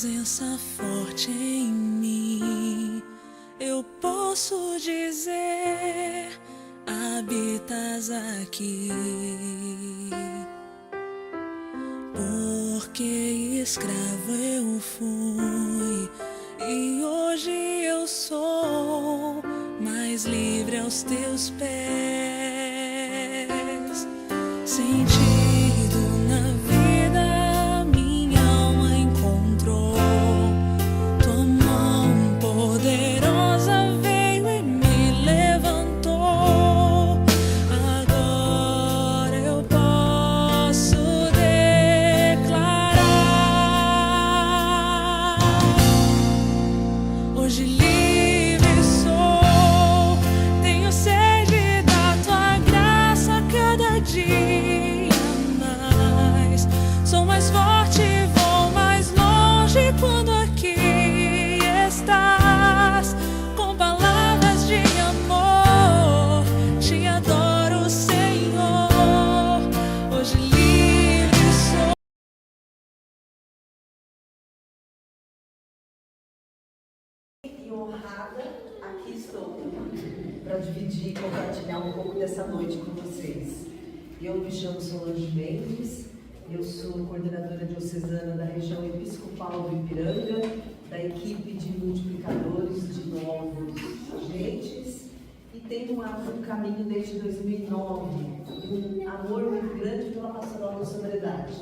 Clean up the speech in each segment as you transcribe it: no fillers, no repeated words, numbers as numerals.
presença forte em mim, eu posso dizer, habitas aqui. Porque escravo eu fui e hoje eu sou mais livre aos teus pés. Sentido na vida minha alma encontrou, tua mão poderosa veio e me levantou. Agora eu posso declarar, hoje livre sou, tenho sede da tua graça a cada dia. Sou mais forte, vou mais longe quando aqui estás. Com palavras de amor, te adoro, Senhor. Hoje livre sou. E honrada, aqui estou para dividir e compartilhar um pouco dessa noite com vocês. Eu me chamo Solange Mendes. Eu sou coordenadora diocesana da região episcopal do Ipiranga, da equipe de multiplicadores de novos agentes, e tenho um caminho desde 2009, um amor muito grande pela pastoral da sobriedade.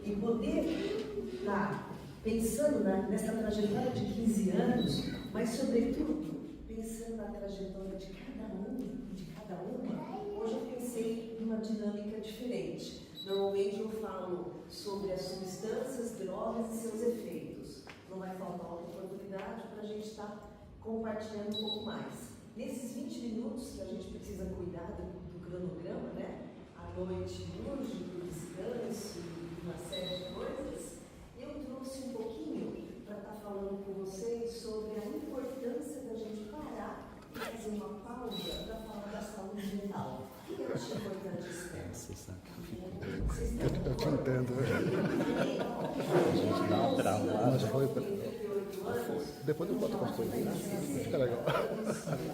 E poder estar pensando nessa trajetória de 15 anos, mas sobretudo pensando na trajetória de cada um e de cada uma, hoje eu pensei numa dinâmica diferente. Normalmente eu falo sobre as substâncias, drogas e seus efeitos. Não vai faltar outra oportunidade para a gente estar compartilhando um pouco mais. Nesses 20 minutos que a gente precisa cuidar do cronograma, né? A noite urge, o descanso e uma série de coisas, eu trouxe um pouquinho para estar falando com vocês sobre a importância da gente parar e fazer uma pausa para falar da saúde mental. O que eu acho importante isso? Eu te entendo. A gente dá uma travada. Mas foi pra... Depois eu boto umas coisas aí, né? Fica legal.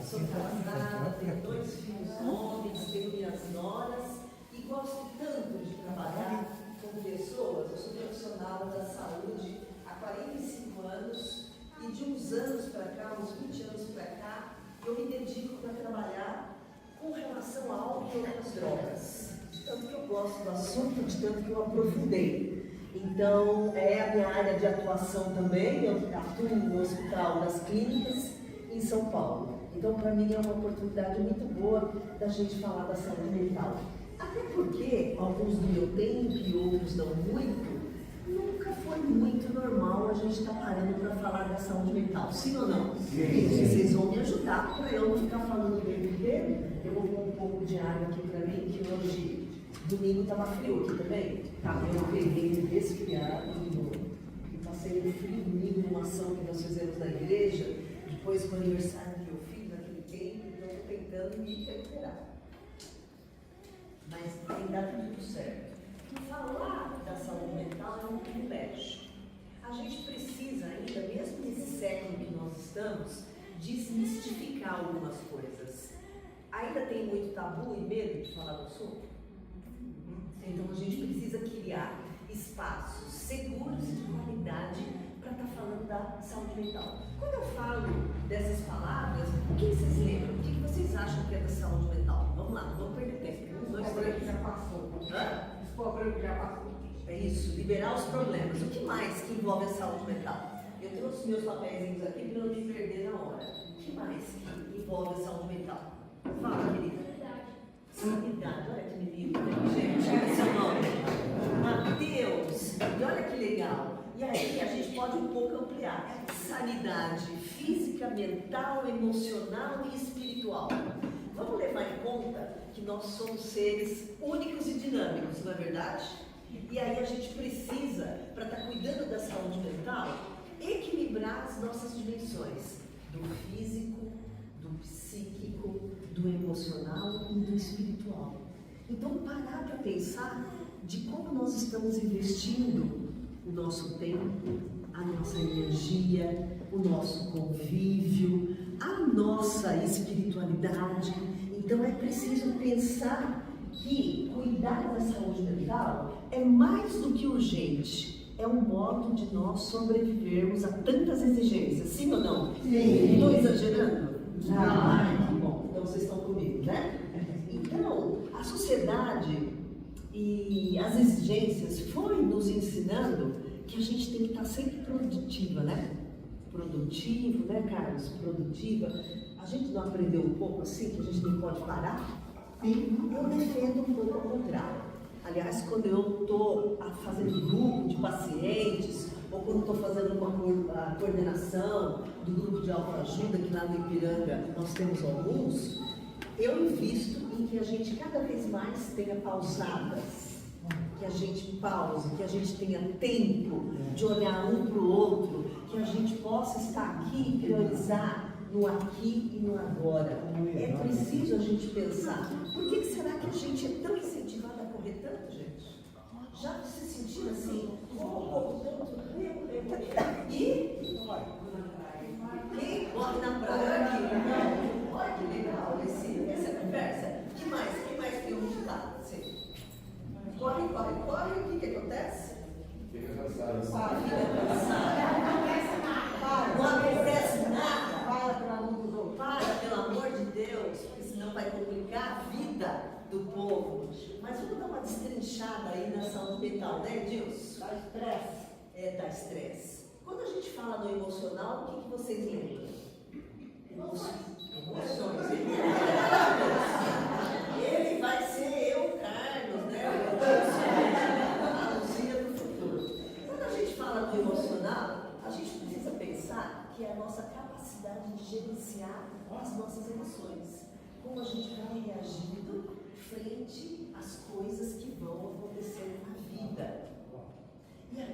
Sou casada, tenho 2 filhos homens, tenho minhas noras e gosto tanto de trabalhar com pessoas. Eu sou profissional da saúde há 45 anos e de uns anos para cá, uns 20 anos para cá, eu me dedico para trabalhar com relação a álcool e outras drogas. De tanto que eu gosto do assunto, de tanto que eu aprofundei. Então, é a minha área de atuação também. Eu atuo no Hospital das Clínicas, em São Paulo. Então, para mim, é uma oportunidade muito boa da gente falar da saúde mental. Até porque, alguns do meu tempo e outros não muito, nunca foi muito normal a gente estar parando para falar da saúde mental. Sim ou não? Sim. Vocês vão me ajudar para eu não ficar falando o tempo inteiro. Eu vou pôr um pouco de água aqui para mim, que hoje... Domingo estava frio aqui também. Tá, eu peguei um resfriado e passei um frio domingo numa ação que nós fizemos na igreja, depois do aniversário que eu fiz naquele tempo, então estou tentando me recuperar. Mas tem dado tudo certo. E falar da saúde mental é um privilégio. A gente precisa ainda, mesmo nesse século que nós estamos, desmistificar algumas coisas. Ainda tem muito tabu e medo de falar do assunto? Então a gente precisa criar espaços seguros e de qualidade para estar falando da saúde mental. Quando eu falo dessas palavras, o que vocês lembram? O que vocês acham que é da saúde mental? Vamos lá, não vamos perder tempo. Um, dois, três. Já passou. Os problemas já passou. É isso, liberar os problemas. O que mais que envolve a saúde mental? Eu trouxe meus papéis aqui para não me perder na hora. O que mais que envolve a saúde mental? Fala, querida. Sanidade, olha que menino, gente, olha seu nome, Mateus, e olha que legal. E aí a gente pode um pouco ampliar, sanidade física, mental, emocional e espiritual. Vamos levar em conta que nós somos seres únicos e dinâmicos, não é verdade? E aí a gente precisa, para estar cuidando da saúde mental, equilibrar as nossas dimensões, do físico, do psíquico, do emocional e do espiritual. Então, parar para pensar de como nós estamos investindo o nosso tempo, a nossa energia, o nosso convívio, a nossa espiritualidade. Então é preciso pensar que cuidar da saúde mental é mais do que urgente. É um modo de nós sobrevivermos a tantas exigências, sim ou não? Sim. Estou exagerando? Não. Bom, então vocês estão comigo, né? Então, a sociedade e as exigências foi nos ensinando que a gente tem que estar sempre produtiva, né? Produtivo, né, Carlos? Produtiva. A gente não aprendeu um pouco assim, que a gente não pode parar? Sim. Eu defendo um pouco ao contrário. Aliás, quando eu estou fazendo grupo de pacientes, ou quando estou fazendo a coordenação do grupo de autoajuda, que lá no Ipiranga nós temos alguns, eu invisto em que a gente cada vez mais tenha pausadas, que a gente pause, que a gente tenha tempo de olhar um para o outro, que a gente possa estar aqui e priorizar no aqui e no agora. É preciso a gente pensar, por que será que a gente é tão incentivado a correr tanto, gente? Já se sentiram assim, corro tanto, e quem corre na praia aqui? Olha que legal essa conversa. Quem mais tem um ditado assim? Corre, o que acontece? Fica cansado. Não acontece nada. Para, pelo amor de Deus, porque senão vai complicar a vida do povo. Mas vamos dar uma destrinchada aí na saúde mental, né, Edilson? Dá estresse. Dá estresse. Quando a gente fala no emocional, o que vocês lembram? Emoções. Ele vai ser eu, Carlos, né? A Luzia do futuro. Quando a gente fala do emocional, a gente precisa pensar que é a nossa capacidade de gerenciar as nossas emoções. Como a gente vai reagindo frente às coisas que vão acontecer na vida. E aí,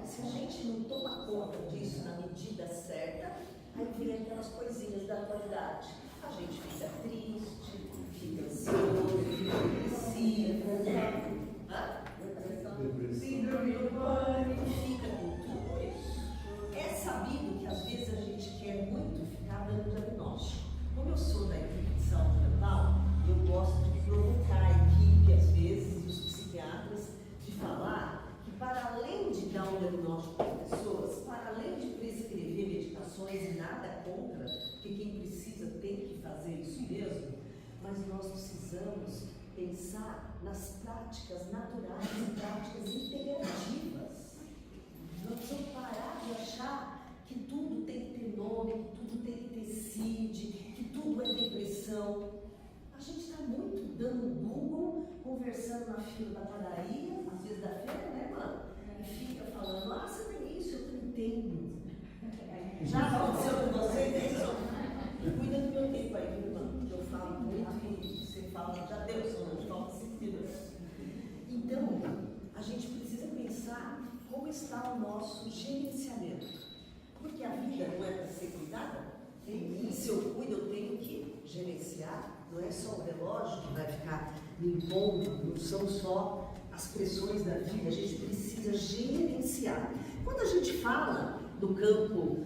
se a gente não toma conta disso na medida certa, aí vem aquelas coisinhas da atualidade. A gente fica triste, fica ansioso, fica depressivo, síndrome do pânico, fica com tudo isso. É sabido que às vezes a gente quer muito ficar dando diagnóstico. Como eu sou da equipe de saúde mental, eu gosto de provocar a equipe, às vezes, e os psiquiatras, de falar que para além de dar um diagnóstico para as pessoas, para além de prescrever medicações e nada contra, porque quem precisa tem que fazer isso mesmo, mas nós precisamos pensar nas práticas naturais e práticas integrativas. Nós precisamos parar de achar que tudo tem que ter nome, que tudo tem que ter CID, que tudo é depressão. A gente está muito dando Google, conversando na fila da padaria, às vezes da feira, né, mano? E fica falando, você tem isso, eu entendo. Já aconteceu com vocês, é isso? Cuida do meu tempo aí, viu, mano? Eu falo muito e você fala, já deu, só falta 5 minutos. Então, a gente precisa pensar como está o nosso gerenciamento. Porque a vida não é para ser cuidada? E se eu cuido, eu tenho que gerenciar. Não é só o relógio que vai ficar me impondo, não são só as pressões da vida, a gente precisa gerenciar. Quando a gente fala do campo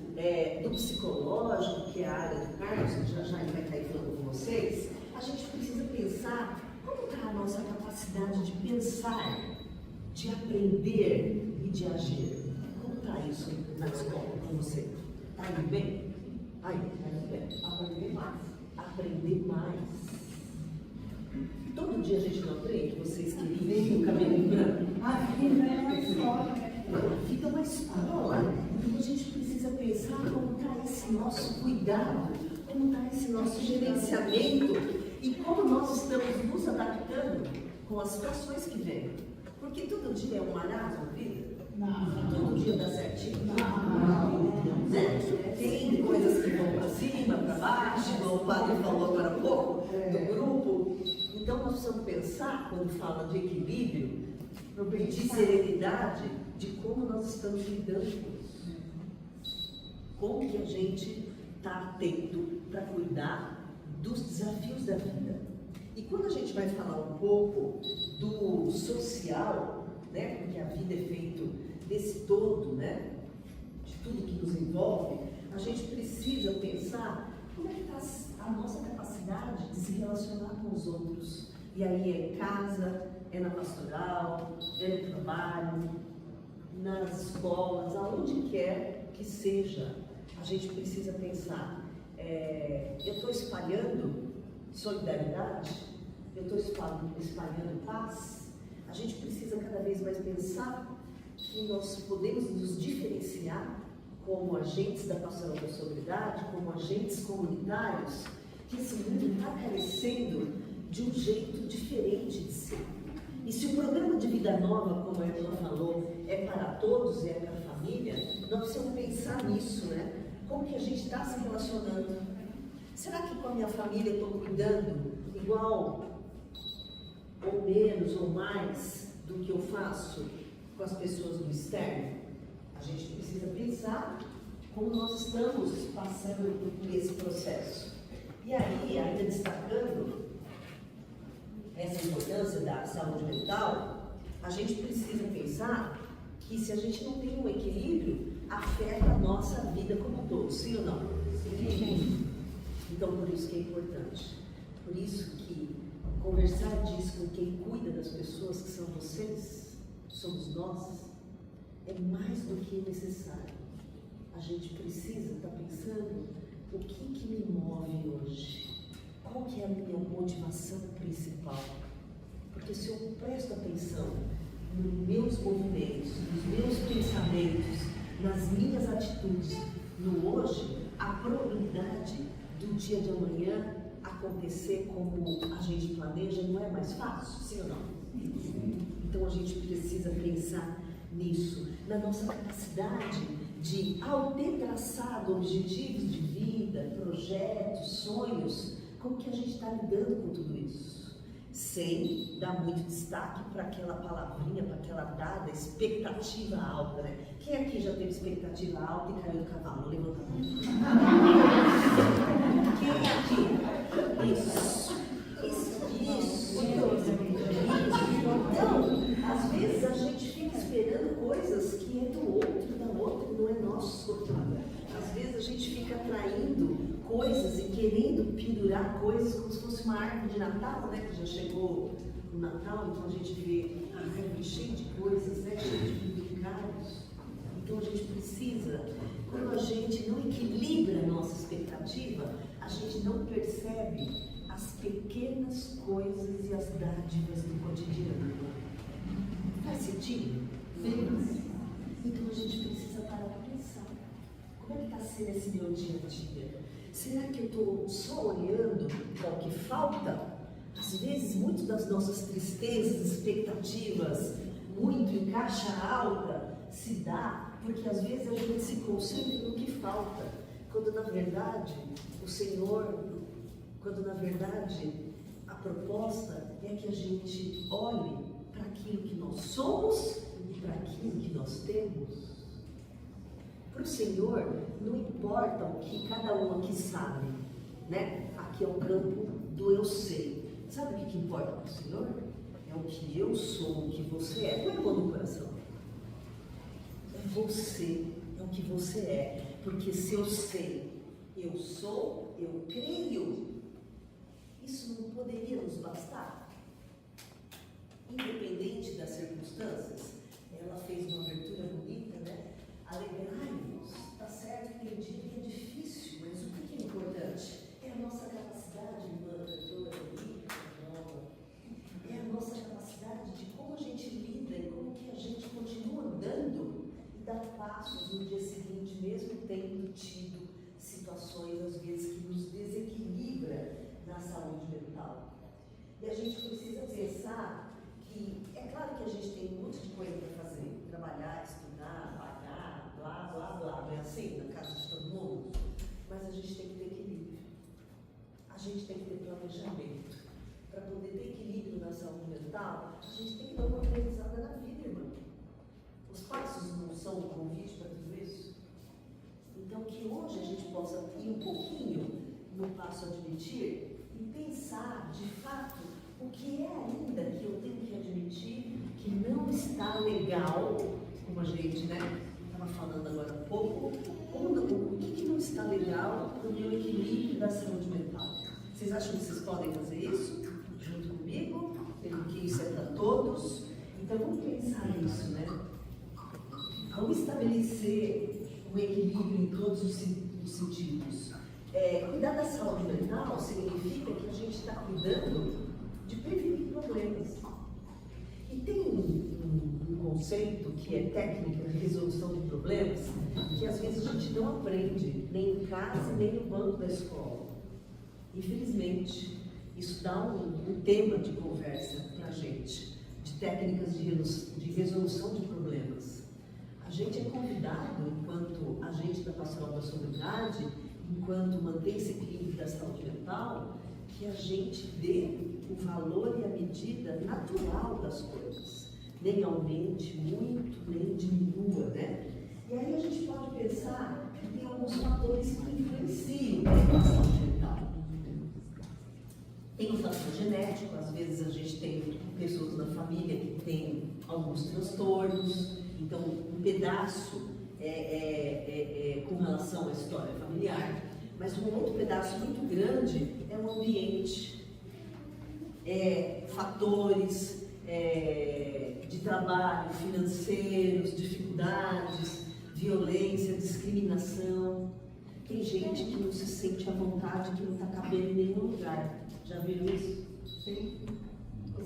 do psicológico, que é a área do Carlos, que já ele vai estar aí falando com vocês, a gente precisa pensar como está a nossa capacidade de pensar, de aprender e de agir. Como está isso na escola com você? Está indo bem? Aí, está indo bem. Aprender mais. Aprender mais. Todo dia a gente não aprende, vocês queriam o cabelo branco. A vida é uma escola. A vida é uma escola. Então a gente precisa pensar como está esse nosso cuidado, como está esse nosso gerenciamento e como nós estamos nos adaptando com as situações que vêm. Porque todo dia é um malhado na vida? Não. Todo dia dá certinho? Não. Né? Tem coisas que vão para cima, para baixo, como o padre falou agora há pouco, do grupo. Então nós precisamos pensar, quando fala de equilíbrio, de serenidade, de como nós estamos lidando com isso. Como que a gente está atento para cuidar dos desafios da vida. E quando a gente vai falar um pouco do social, né, porque a vida é feito desse todo, né, tudo que nos envolve, a gente precisa pensar como é que está a nossa capacidade de se relacionar com os outros. E aí é em casa, é na pastoral, é no trabalho, nas escolas, aonde quer que seja, a gente precisa pensar, eu estou espalhando solidariedade? Eu estou espalhando paz? A gente precisa cada vez mais pensar que nós podemos nos diferenciar como agentes da pastoral da solidariedade, como agentes comunitários, que esse mundo está carecendo de um jeito diferente de ser. E se o programa de vida nova, como a Ela falou, é para todos, é para a família, nós precisamos pensar nisso, né? Como que a gente está se relacionando? Será que com a minha família eu estou cuidando igual, ou menos, ou mais do que eu faço com as pessoas do externo? A gente precisa pensar como nós estamos passando por esse processo. E aí, ainda destacando essa importância da saúde mental, a gente precisa pensar que se a gente não tem um equilíbrio, afeta a nossa vida como um todo, sim ou não? Sim. Então, por isso que é importante. Por isso que conversar disso com quem cuida das pessoas, que são vocês, somos nós, é mais do que necessário. A gente precisa estar pensando o que me move hoje. Qual que é a minha motivação principal? Porque se eu presto atenção nos meus movimentos, nos meus pensamentos, nas minhas atitudes, no hoje, a probabilidade do dia de amanhã acontecer como a gente planeja não é mais fácil, sim ou não? Então a gente precisa pensar nisso, na nossa capacidade de, ao ter traçado objetivos de vida, projetos, sonhos, como que a gente está lidando com tudo isso? Sem dar muito destaque para aquela palavrinha, para aquela dada expectativa alta, né? Quem aqui já teve expectativa alta e caiu do cavalo? Levanta a mão. Quem aqui? Isso. Então, às vezes a gente fica esperando coisas que é do outro, da outra, não é nosso. Às vezes a gente fica atraindo coisas e querendo pendurar coisas como se fosse uma árvore de Natal, né? Que já chegou o Natal, então a gente vê a árvore cheia de coisas, né? Cheia de penduricários. Então a gente precisa, quando a gente não equilibra a nossa expectativa, a gente não percebe as pequenas coisas e as dádivas do cotidiano. Faz sentido? Sim. Então a gente precisa parar para pensar. Como é que está sendo esse meu dia a dia? Será que eu estou só olhando para o que falta? Às vezes, muito das nossas tristezas, expectativas, muito em caixa alta, se dá porque às vezes a gente se concentra no que falta, quando na verdade o Senhor, quando na verdade a proposta é que a gente olhe para aquilo que nós somos e para aquilo que nós temos. Para o Senhor, não importa o que cada um aqui sabe, né? Aqui é o campo do eu sei. Sabe o que importa para o Senhor? É o que eu sou, o que você é. Põe a mão no coração. É você, é o que você é. Porque se eu sei, eu sou, eu creio, isso não poderia nos bastar? Independente das circunstâncias, ela fez uma abertura bonita, né? Alegrai-vos, tá certo que tem dia que é difícil, mas o que é importante? É a nossa capacidade, irmã doutora, nova, é a nossa capacidade de como a gente lida e como que a gente continua andando e dá passos no dia seguinte, mesmo tendo tido situações, às vezes, que nos desequilibra na saúde mental. E a gente precisa pensar que, é claro que a gente tem um monte de coisa para fazer, trabalhar, estudar, pagar, blá, blá, blá, não é assim na casa de todo mundo? Mas a gente tem que ter equilíbrio. A gente tem que ter planejamento. Para poder ter equilíbrio na saúde mental, a gente tem que dar uma organizada na vida, irmão. Os passos não são um convite para tudo isso? Então, que hoje a gente possa ir um pouquinho no passo admitir e pensar, de fato, o que é ainda que eu tenho que admitir que não está legal, como a gente, né, estava falando agora há pouco, do meu equilíbrio da saúde mental. Vocês acham que vocês podem fazer isso? Junto comigo? Porque isso é para todos? Então vamos pensar nisso, né? Vamos estabelecer um equilíbrio em todos os sentidos. Cuidar da saúde mental significa que a gente está cuidando de prevenir problemas. E tem um conceito que é técnica de resolução de problemas, que às vezes a gente não aprende, nem em casa, nem no banco da escola. Infelizmente, isso dá um tema de conversa para a gente, de técnicas de resolução de problemas. A gente é convidado, enquanto agente da Pastoral da Sobriedade, enquanto mantém esse equilíbrio da saúde mental, que a gente dê o valor e a medida natural das coisas. Nem aumente muito, nem diminua, né? E aí a gente pode pensar que tem alguns fatores que influenciam a saúde mental. Tem o fator genético, às vezes a gente tem pessoas na família que têm alguns transtornos, então um pedaço com relação à história familiar, mas um outro pedaço muito grande é o ambiente, fatores de trabalho, financeiros, dificuldades, violência, discriminação. Tem gente que não se sente à vontade, que não está cabendo em nenhum lugar. Já viram isso? Sim.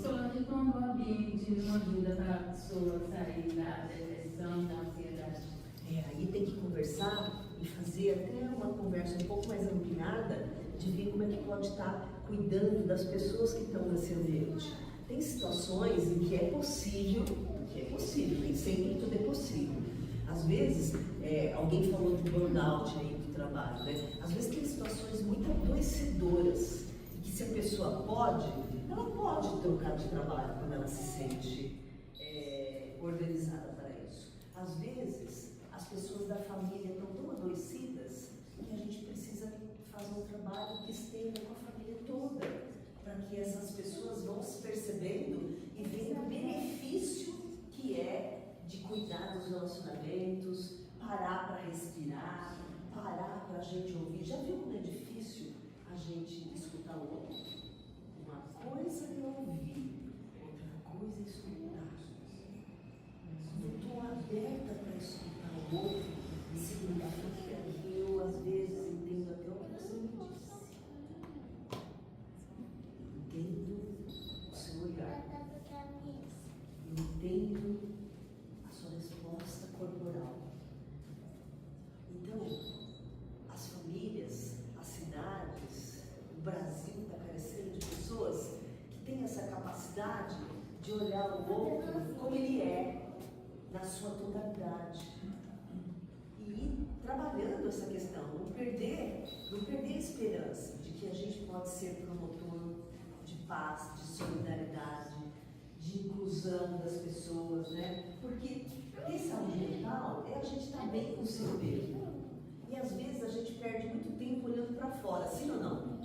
Solange, quando o ambiente não ajuda para a pessoa sair da depressão, da ansiedade? Aí tem que conversar e fazer até uma conversa um pouco mais ampliada de ver como é que pode estar cuidando das pessoas que estão nesse ambiente. Tem situações em que é possível, nem sempre tudo é possível. Às vezes, alguém falou de burnout aí do trabalho, né? Às vezes tem situações muito adoecedoras e que se a pessoa pode, ela pode trocar de trabalho quando ela se sente organizada para isso. Às vezes, as pessoas da família estão tão adoecidas que a gente precisa fazer um trabalho que estenda com a família toda, para que essas pessoas vão se percebendo e vendo o benefício que é de cuidar dos relacionamentos, parar para respirar, parar para a gente ouvir. Já viu como é difícil a gente escutar o outro? Uma coisa é ouvir, outra coisa é escutar. Eu estou aberta para escutar o outro, significa que eu às vezes entendo até o que você me disse. Entendo o seu olhar. Entendo a sua resposta corporal. Então, as famílias, as cidades, o Brasil está carecendo de pessoas que têm essa capacidade de olhar o outro como ele é, na sua totalidade. E ir trabalhando essa questão, não perder a esperança de que a gente pode ser promotor de paz, de solidariedade, de inclusão das pessoas, né? Porque ter saúde mental é a gente estar bem com o seu mesmo. E às vezes a gente perde muito tempo olhando para fora, sim ou não?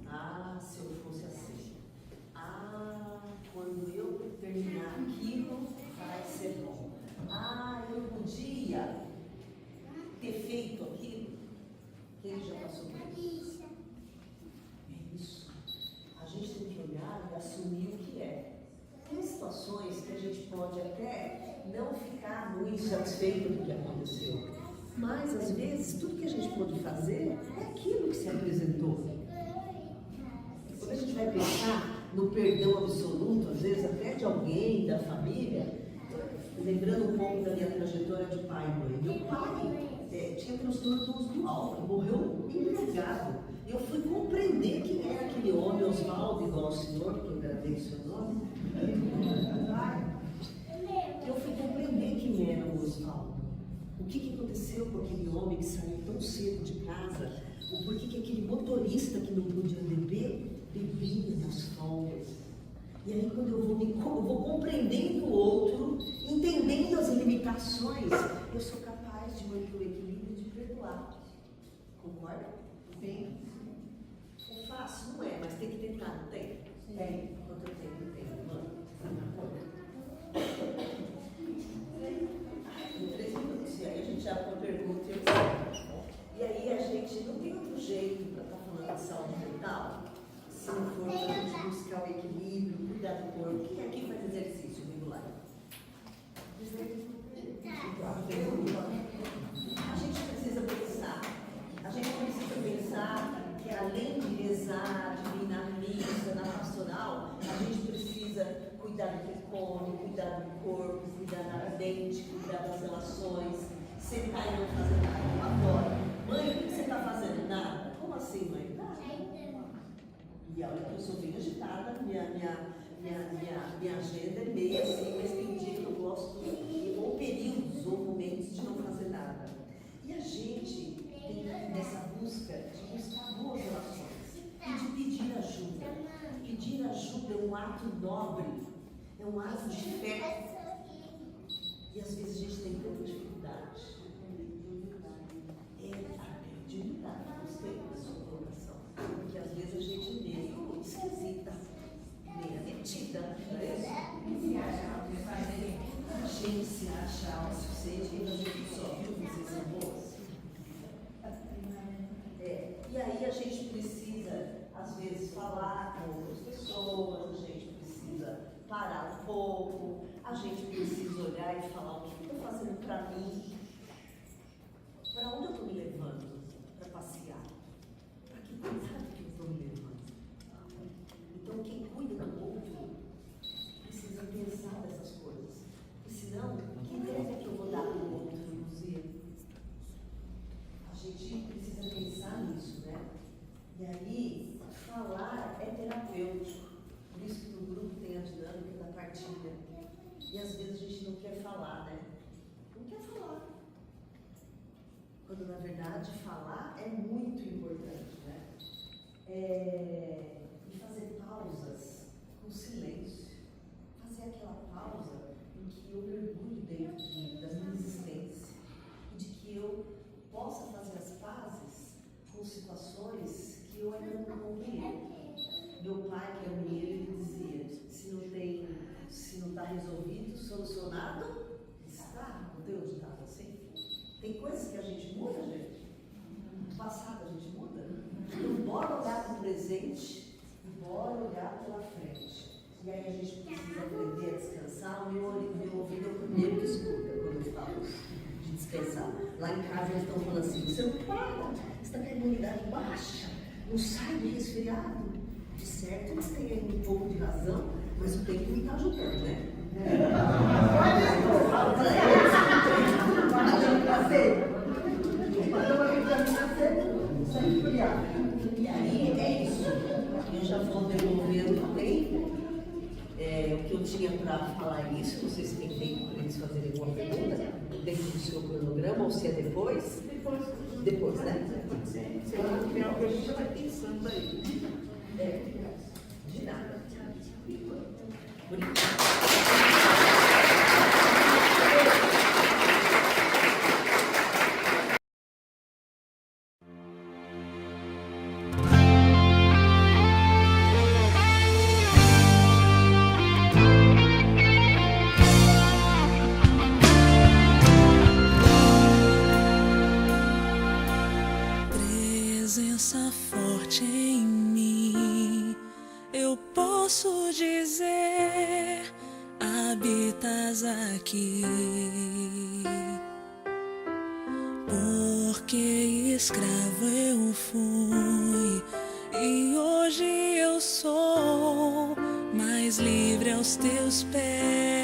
Ah, se eu fosse assim. Ah, quando eu terminar aquilo, vai ser bom. Ah, eu podia ter feito aquilo. Quem já passou por isso? É isso. A gente tem que olhar e assumir o que é. Tem situações que a gente pode até não ficar muito satisfeito do que aconteceu, mas às vezes tudo que a gente pode fazer é aquilo que se apresentou. Quando a gente vai pensar no perdão absoluto, às vezes até de alguém, da família, lembrando um pouco da minha trajetória de pai e mãe. Meu pai tinha transtorno do uso do álcool, morreu embriagado. Eu fui compreender quem era aquele homem, Oswaldo, igual ao senhor, que eu gravei o seu nome. Eu fui compreender quem era o Oswaldo. O que aconteceu com aquele homem que saiu tão cedo de casa? O porquê que aquele motorista que não podia beber, bebia nas folgas. E aí quando eu vou compreendendo o outro, entendendo as limitações, eu sou capaz de manter o equilíbrio e de perdoar. Concorda? Sim. É fácil? Não é, mas tem que tentar, não tem? Tem. Quanto eu tenho, Mano. Em 3 minutos. E aí a gente já com a pergunta e eu... E aí a gente não tem jeito para estar falando de saúde mental, se não for para a gente buscar o equilíbrio, cuidar do corpo. Quem aqui faz exercício regular? A gente precisa pensar. A gente precisa pensar que além de rezar, de ir na missa, na pastoral, a gente precisa cuidar do que come, cuidar do corpo, cuidar da mente, cuidar das relações, sentar e não fazer nada. Agora, mãe, o que você está fazendo? Nada? Como assim, mãe? Nada. E olha que eu sou bem agitada, minha agenda é meio assim, mas tem dia que eu gosto, ou períodos, ou momentos de não fazer nada. E a gente tem nessa busca de buscar boas relações e de pedir ajuda. Pedir ajuda é um ato nobre, é um ato de fé. E às vezes a gente tem tanta dificuldade. É a de humildade, gostei da sua colocação. Porque às vezes a gente é meio esquisita, meio metida, não é isso? A gente se acha autossuficiente e a gente só viu que vocês são boas. E aí a gente precisa, às vezes, falar com outras pessoas, a gente precisa parar um pouco, a gente precisa olhar e falar o que eu estou fazendo para mim, para onde eu estou me levando para passear, para que pensar que eu estou me levando. Então, quem cuida do outro precisa pensar dessas coisas, porque senão, que ideia que eu vou dar para o outro, Luzia? A gente precisa pensar nisso, né? E aí, falar é terapêutico. Por isso que no grupo tem a dinâmica da partilha. E às vezes a gente não quer falar, né? Não quer falar. Quando na verdade falar é muito importante, né? E fazer pausas com silêncio. Fazer aquela pausa em que eu mergulho dentro da minha existência. E de que eu possa fazer as pazes com situações que eu ainda não compreendo. Meu pai, que era mineiro, ele dizia, se não está resolvido, solucionado, está. Não tem um ditado assim? Tem coisas que a gente muda, gente. No passado a gente muda. Então, bora olhar para o presente e bora olhar pela frente. E aí a gente precisa aprender a descansar. O meu ouvido é o primeiro que escuta quando eu falo de descansar. Lá em casa eles estão falando assim, você não para, você está com a imunidade baixa, não sai do resfriado. De certo, eles têm aí um pouco de razão, mas o tempo não está ajudando, né? E aí é isso. Eu já vou devolvendo o tempo. O que eu tinha para falar isso, não sei se tem tempo para eles fazerem alguma pergunta, dentro do seu cronograma, ou se é depois? Depois, né? Semana que vem a gente já vai pensando aí. De nada. Bonito. Presença forte em mim, eu posso dizer, habitas aqui. Porque escravo eu fui e hoje eu sou mais livre aos teus pés.